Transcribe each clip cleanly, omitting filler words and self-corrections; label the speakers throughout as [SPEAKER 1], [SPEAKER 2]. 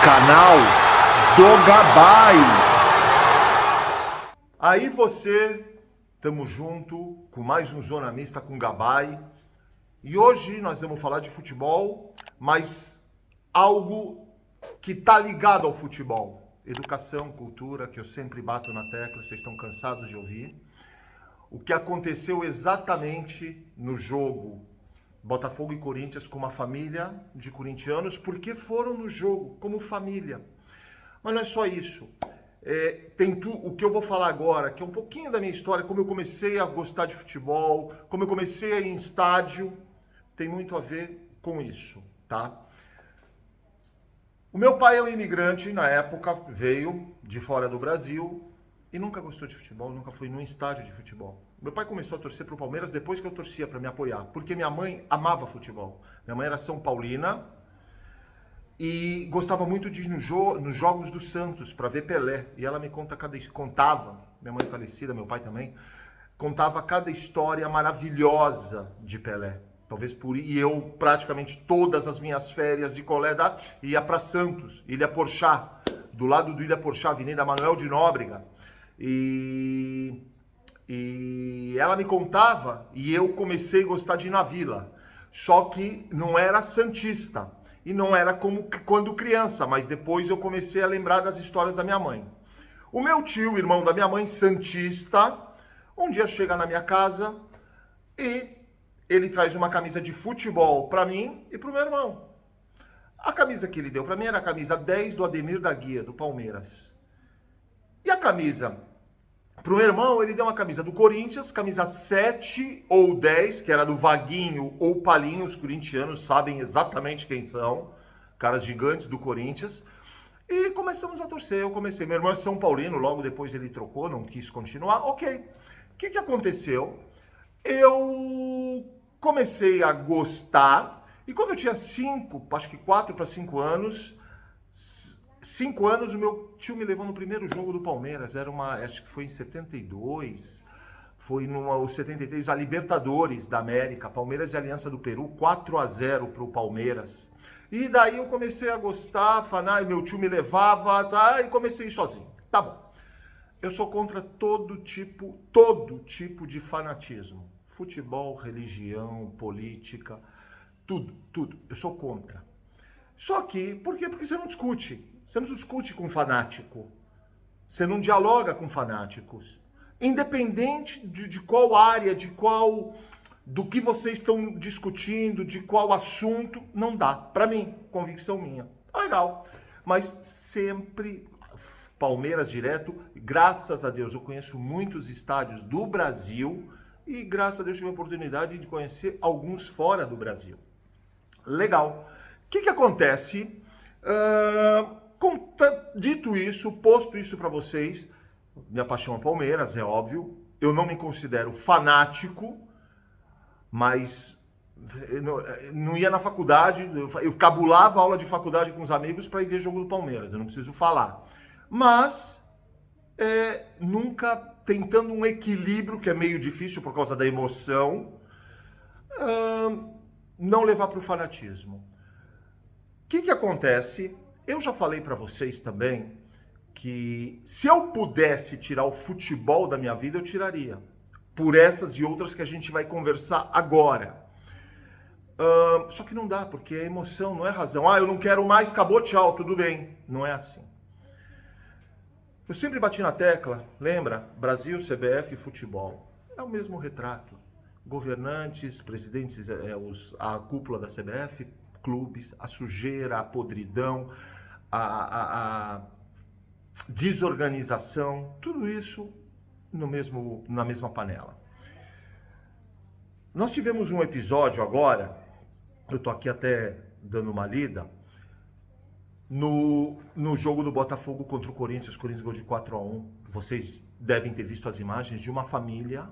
[SPEAKER 1] Canal do Gabay.
[SPEAKER 2] Aí você, tamo junto com mais um Zona Mista com Gabay. E hoje nós vamos falar de futebol, mas algo que tá ligado ao futebol. Educação, cultura, que eu sempre bato na tecla, vocês estão cansados de ouvir. O que aconteceu exatamente no jogo Botafogo e Corinthians com uma família de corintianos, porque foram no jogo como família. Mas não é só isso. O que eu vou falar agora, que é um pouquinho da minha história, como eu comecei a gostar de futebol, como eu comecei a ir em estádio, tem muito a ver com isso, tá? O meu pai é um imigrante, na época, veio de fora do Brasil e nunca gostou de futebol, nunca foi num estádio de futebol. Meu pai começou a torcer pro Palmeiras depois que eu torcia para me apoiar, porque minha mãe amava futebol. Minha mãe era São Paulina e gostava muito de ir nos jogos do Santos para ver Pelé. E ela me contava, minha mãe falecida, meu pai também, contava cada história maravilhosa de Pelé. E eu praticamente todas as minhas férias de colégio ia para Santos, Ilha Porchá, do lado do Ilha Porchá, Avenida Manuel de Nóbrega. E ela me contava e eu comecei a gostar de ir na Vila. Só que não era santista e não era como quando criança, mas depois eu comecei a lembrar das histórias da minha mãe. O meu tio, irmão da minha mãe, santista, um dia chega na minha casa e ele traz uma camisa de futebol para mim e para o meu irmão. A camisa que ele deu para mim era a camisa 10 do Ademir da Guia, do Palmeiras. E a camisa para o meu irmão, ele deu uma camisa do Corinthians, camisa 7 ou 10, que era do Vaguinho ou Palinho, os corintianos sabem exatamente quem são, caras gigantes do Corinthians. E começamos a torcer, meu irmão é São Paulino, logo depois ele trocou, não quis continuar, ok. O que aconteceu? Eu comecei a gostar, e quando eu tinha 4 para 5 anos, 5 anos, o meu tio me levou no primeiro jogo do Palmeiras, acho que foi em 72, foi no 73, a Libertadores da América, Palmeiras e Aliança do Peru, 4-0 para o Palmeiras. E daí eu comecei a gostar, meu tio me levava, tá, e comecei a ir sozinho. Tá bom. Eu sou contra todo tipo de fanatismo. Futebol, religião, política, tudo. Eu sou contra. Só que, por quê? Porque você não discute. Você não discute com fanático. Você não dialoga com fanáticos. Independente de qual área, do que vocês estão discutindo, de qual assunto, não dá. Para mim, convicção minha. Legal. Mas sempre Palmeiras direto. Graças a Deus, eu conheço muitos estádios do Brasil e graças a Deus tive a oportunidade de conhecer alguns fora do Brasil. Legal. O que acontece? Dito isso, posto isso para vocês, minha paixão é Palmeiras, é óbvio. Eu não me considero fanático, mas não ia na faculdade, eu cabulava aula de faculdade com os amigos para ir ver jogo do Palmeiras, eu não preciso falar. Mas nunca tentando um equilíbrio, que é meio difícil por causa da emoção, não levar para o fanatismo. O que acontece? Eu já falei para vocês também que se eu pudesse tirar o futebol da minha vida, eu tiraria. Por essas e outras que a gente vai conversar agora. Só que não dá, porque é emoção, não é razão. Eu não quero mais, acabou, tchau, tudo bem. Não é assim. Eu sempre bati na tecla, lembra? Brasil, CBF e futebol. É o mesmo retrato. Governantes, presidentes, a cúpula da CBF, clubes, a sujeira, a podridão, a desorganização, tudo isso na mesma panela. Nós tivemos um episódio agora, eu estou aqui até dando uma lida, no jogo do Botafogo contra o Corinthians ganhou de 4-1. Vocês devem ter visto as imagens de uma família,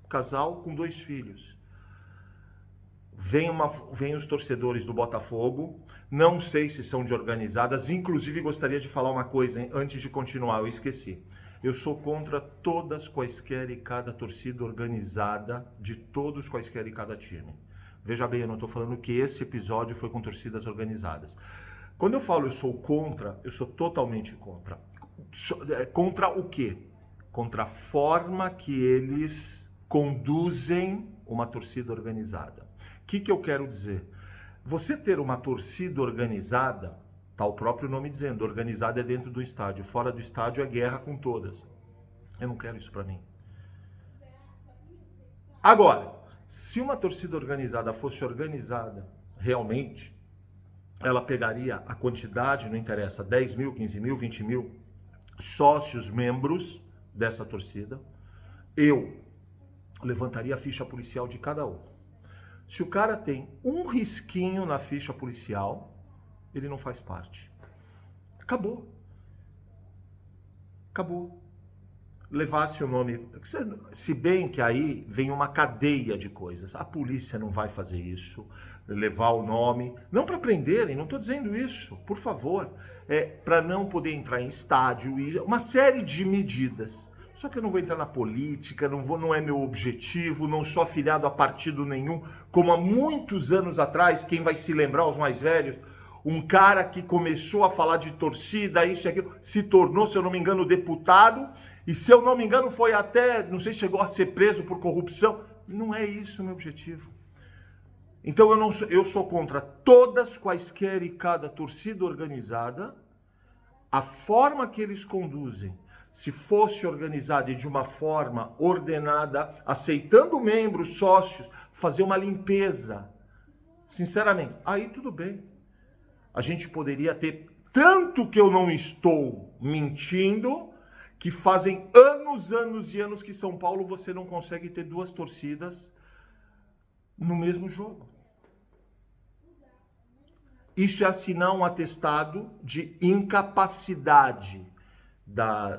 [SPEAKER 2] casal com 2 filhos. Vem os torcedores do Botafogo, não sei se são de organizadas, inclusive gostaria de falar uma coisa, hein, antes de continuar, eu esqueci. Eu sou contra todas, quaisquer e cada torcida organizada, de todos, quaisquer e cada time. Veja bem, eu não estou falando que esse episódio foi com torcidas organizadas. Quando eu falo eu sou contra, eu sou totalmente contra. Contra o quê? Contra a forma que eles conduzem uma torcida organizada. O que eu quero dizer? Você ter uma torcida organizada, tá o próprio nome dizendo, organizada é dentro do estádio, fora do estádio é guerra com todas. Eu não quero isso para mim. Agora, se uma torcida organizada fosse organizada realmente, ela pegaria a quantidade, não interessa, 10 mil, 15 mil, 20 mil sócios, membros dessa torcida, eu levantaria a ficha policial de cada um. Se o cara tem um risquinho na ficha policial, ele não faz parte. Acabou. Acabou. Levasse o nome... Se bem que aí vem uma cadeia de coisas. A polícia não vai fazer isso, levar o nome... Não para prenderem, não estou dizendo isso, por favor. É para não poder entrar em estádio, uma série de medidas. Só que eu não vou entrar na política, não é meu objetivo, não sou afiliado a partido nenhum, como há muitos anos atrás, quem vai se lembrar, os mais velhos, um cara que começou a falar de torcida, isso e aquilo, se tornou, se eu não me engano, deputado, e se eu não me engano foi até, não sei se chegou a ser preso por corrupção. Não é isso o meu objetivo. Então eu sou contra todas, quaisquer e cada torcida organizada, a forma que eles conduzem. Se fosse organizada de uma forma ordenada, aceitando membros, sócios, fazer uma limpeza, sinceramente, aí tudo bem. A gente poderia ter, tanto que eu não estou mentindo, que fazem anos, anos e anos que São Paulo você não consegue ter duas torcidas no mesmo jogo. Isso é assinar um atestado de incapacidade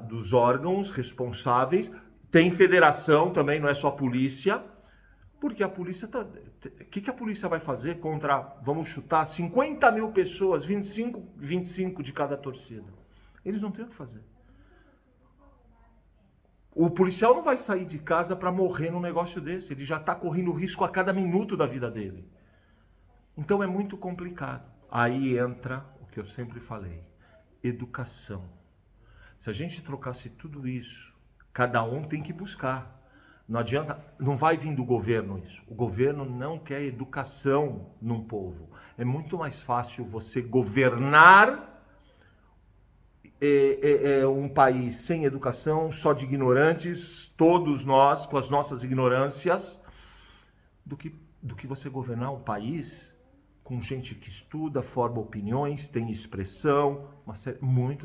[SPEAKER 2] dos órgãos responsáveis. Tem federação também, não é só polícia, porque a polícia tá... O que a polícia vai fazer contra, vamos chutar, 50 mil pessoas, 25 de cada torcida? Eles não têm o que fazer. O policial não vai sair de casa para morrer num negócio desse, ele já está correndo risco a cada minuto da vida dele. Então é muito complicado. Aí entra o que eu sempre falei, educação. Se a gente trocasse tudo isso, cada um tem que buscar. Não adianta, não vai vir do governo isso. O governo não quer educação num povo. É muito mais fácil você governar um país sem educação, só de ignorantes, todos nós com as nossas ignorâncias, do que você governar um país com gente que estuda, forma opiniões, tem expressão,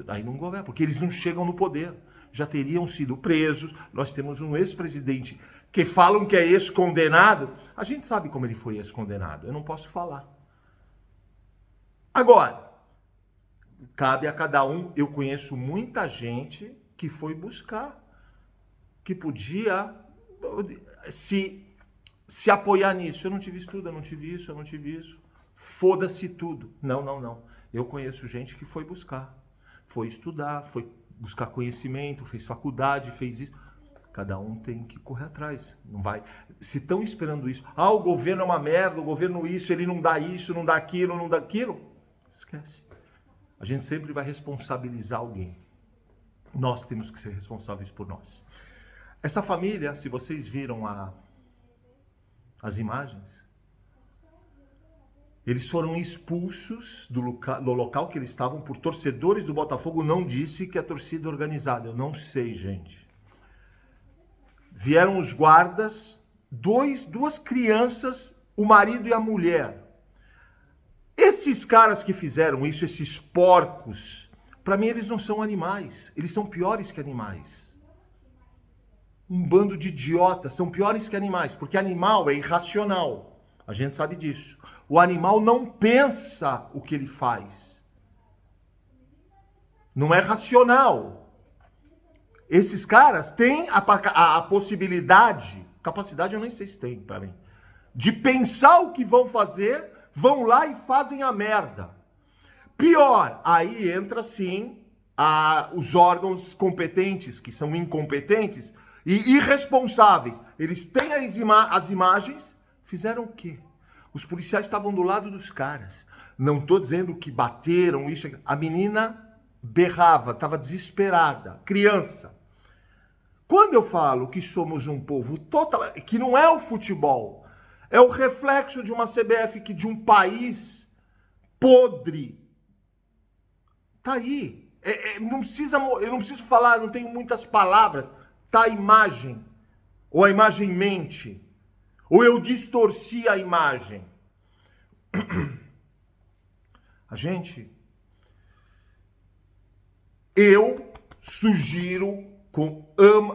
[SPEAKER 2] aí não governa, porque eles não chegam no poder. Já teriam sido presos. Nós temos um ex-presidente que falam que é ex-condenado. A gente sabe como ele foi ex-condenado. Eu não posso falar. Agora, cabe a cada um. Eu conheço muita gente que foi buscar, que podia se apoiar nisso. Eu não tive estudo, eu não tive isso, eu não tive isso. Foda-se tudo. Não. Eu conheço gente que foi buscar, foi estudar, foi buscar conhecimento, fez faculdade, fez isso. Cada um tem que correr atrás. Não vai. Se estão esperando isso, o governo é uma merda, o governo isso, ele não dá isso, não dá aquilo, não dá aquilo. Esquece. A gente sempre vai responsabilizar alguém. Nós temos que ser responsáveis por nós. Essa família, se vocês viram as imagens, eles foram expulsos do local que eles estavam por torcedores do Botafogo. Não disse que é torcida organizada. Eu não sei, gente. Vieram os guardas, duas crianças, o marido e a mulher. Esses caras que fizeram isso, esses porcos, para mim eles não são animais. Eles são piores que animais. Um bando de idiotas, são piores que animais, porque animal é irracional. A gente sabe disso. O animal não pensa o que ele faz. Não é racional. Esses caras têm a possibilidade, capacidade eu nem sei se tem para mim, de pensar o que vão fazer, vão lá e fazem a merda. Pior, aí entra sim os órgãos competentes, que são incompetentes e irresponsáveis. Eles têm as imagens, fizeram o quê? Os policiais estavam do lado dos caras. Não estou dizendo que bateram, isso. A menina berrava, estava desesperada, criança. Quando eu falo que somos um povo total, que não é o futebol, é o reflexo de uma CBF, de um país podre. Tá aí. Eu não preciso falar, não tenho muitas palavras. Tá a imagem. Ou a imagem mente. Ou eu distorci a imagem. Eu sugiro,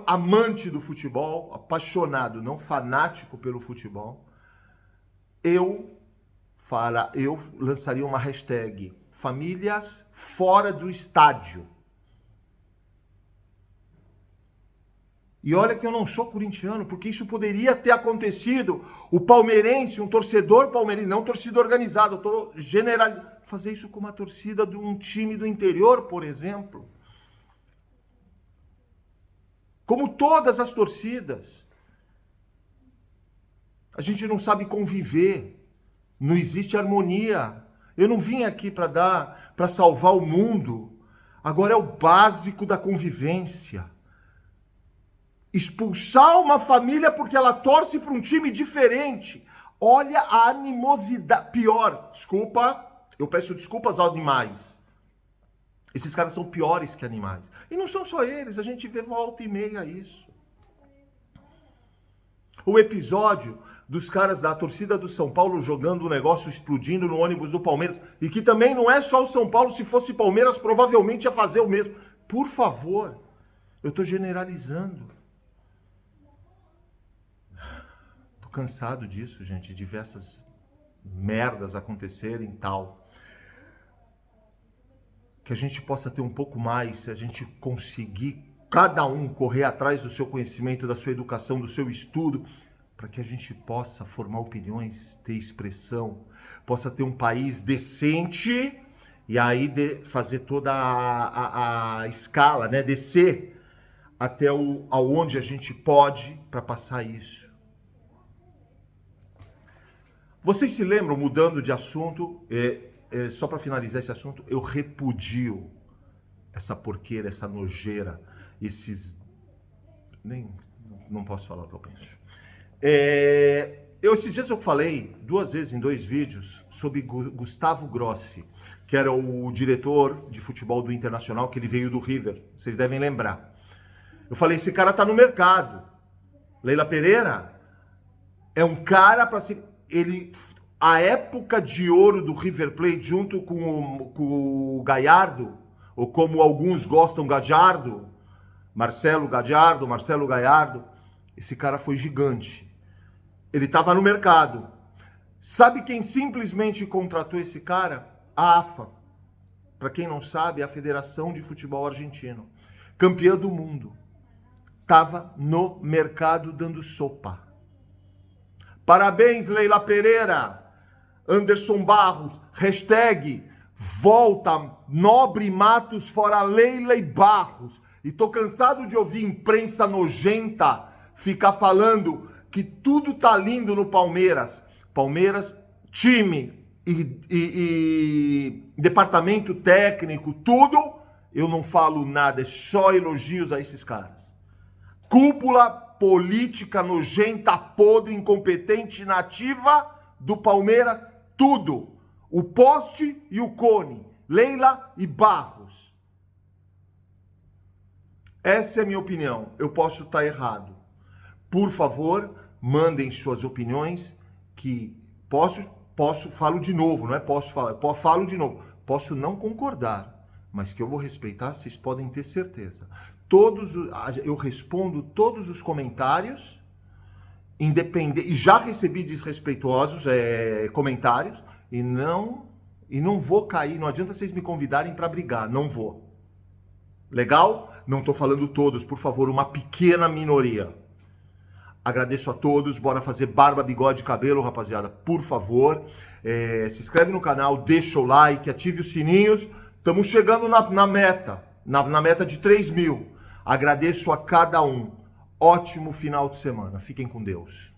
[SPEAKER 2] amante do futebol, apaixonado, não fanático pelo futebol, eu lançaria uma hashtag: famílias fora do estádio. E olha que eu não sou corintiano, porque isso poderia ter acontecido. O palmeirense, um torcedor palmeirense, não torcida organizada, eu estou generalizando, fazer isso com uma torcida de um time do interior, por exemplo. Como todas as torcidas. A gente não sabe conviver. Não existe harmonia. Eu não vim aqui para salvar o mundo. Agora é o básico da convivência. Expulsar uma família porque ela torce para um time diferente. Olha a animosidade. Pior, desculpa, eu peço desculpas aos animais. Esses caras são piores que animais. E não são só eles, a gente vê volta e meia isso. O episódio dos caras da torcida do São Paulo jogando o negócio, explodindo no ônibus do Palmeiras, e que também não é só o São Paulo, se fosse Palmeiras provavelmente ia fazer o mesmo. Por favor, eu estou generalizando. Tô cansado disso, gente, de ver essas merdas acontecerem e tal. Que a gente possa ter um pouco mais, se a gente conseguir, cada um, correr atrás do seu conhecimento, da sua educação, do seu estudo, para que a gente possa formar opiniões, ter expressão, possa ter um país decente e aí fazer toda a escala, né? Descer até aonde a gente pode para passar isso. Vocês se lembram, mudando de assunto, só para finalizar esse assunto, eu repudio essa porqueira, essa nojeira, não posso falar o que eu penso. Esses dias eu falei 2 vezes em 2 vídeos sobre Gustavo Grossi, que era o diretor de futebol do Internacional, que ele veio do River, vocês devem lembrar. Eu falei, esse cara tá no mercado. Leila Pereira é um cara para ser... A época de ouro do River Plate, junto com o Gallardo, ou como alguns gostam, Gallardo, Marcelo Gallardo, esse cara foi gigante. Ele estava no mercado. Sabe quem simplesmente contratou esse cara? A AFA. Para quem não sabe, é a Federação de Futebol Argentino. Campeã do mundo. Estava no mercado dando sopa. Parabéns, Leila Pereira. Anderson Barros, hashtag volta Nobre Matos fora Leila e Barros. E tô cansado de ouvir imprensa nojenta ficar falando que tudo tá lindo no Palmeiras. Palmeiras, time e departamento técnico, tudo, eu não falo nada, é só elogios a esses caras. Cúpula política nojenta, podre, incompetente, inativa do Palmeiras, tudo. O poste e o cone. Leila e Barros. Essa é a minha opinião. Eu posso estar errado. Por favor, mandem suas opiniões que falo de novo, não é posso falar, falo de novo. Posso não concordar, mas que eu vou respeitar, vocês podem ter certeza. Eu respondo todos os comentários, independente, e já recebi desrespeitosos comentários, e não vou cair, não adianta vocês me convidarem para brigar, não vou. Legal? Não estou falando todos, por favor, uma pequena minoria. Agradeço a todos, bora fazer barba, bigode, cabelo, rapaziada, por favor. Se inscreve no canal, deixa o like, ative os sininhos. Estamos chegando na meta, na meta de 3.000. Agradeço a cada um. Ótimo final de semana. Fiquem com Deus.